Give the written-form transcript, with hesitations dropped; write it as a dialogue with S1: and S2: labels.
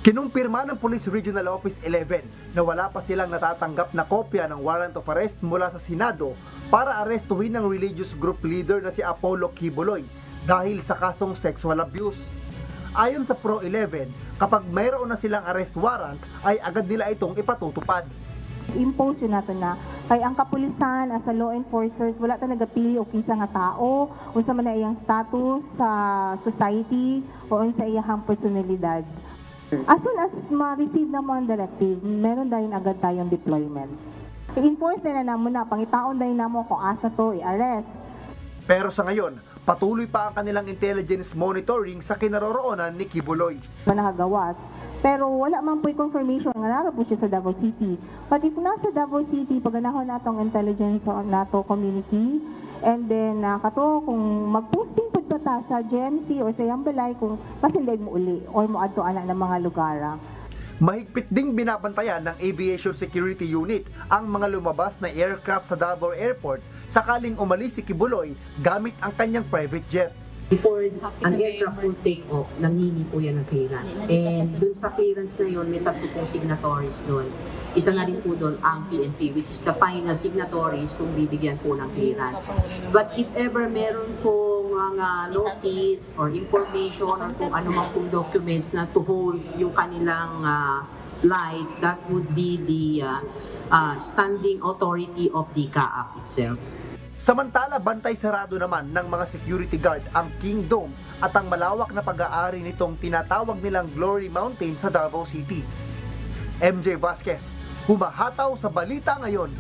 S1: Kinumpirma ng Police Regional Office 11 na wala pa silang natatanggap na kopya ng warrant of arrest mula sa Senado para arestuhin ng religious group leader na si Apollo Quiboloy dahil sa kasong sexual abuse. Ayon sa Pro-11, kapag mayroon na silang arrest warrant ay agad nila itong ipatutupad.
S2: Impose yun nato na kay ang kapulisan as a law enforcers wala ta nagapili o kinsa nga tao unsa man na iyang status sa society o unsa iyang personalidad. As soon as ma-receive na mo ang directive, meron dahil agad tayong deployment. I-enforce na naman na, pangitaon dahil na mo kung asa to i-arrest.
S1: Pero sa ngayon, patuloy pa ang kanilang intelligence monitoring sa kinaroroonan ni Quiboloy.
S2: Nakagawas. Pero wala man po'y confirmation nga naroon po siya sa Davao City. But if nasa Davao City, paganahon natong intelligence nato community, and then kato kung mag-posting po ta sa GMC or sa Yambalay kung pasinday mo uli or mo adto ana ng mga lugar.
S1: Mahigpit ding binabantayan ng Aviation Security Unit ang mga lumabas na aircraft sa Davao Airport sakaling umalis si Quiboloy gamit ang kanyang private jet.
S3: Before an aircraft will take off, nangingi po yan ng clearance. And dun sa clearance na yun, may tatlo pong signatories dun. Isa na rin po dun ang PNP, which is the final signatories kung bibigyan po ng clearance. But if ever meron pong mga notice or information or kung ano mang pong documents na to hold yung kanilang light, that would be the standing authority of the CAAP itself.
S1: Samantala, bantay sarado naman ng mga security guard ang King Dome at ang malawak na pag-aari nitong tinatawag nilang Glory Mountain sa Davao City. MJ Vasquez, humahataw sa Balita Ngayon.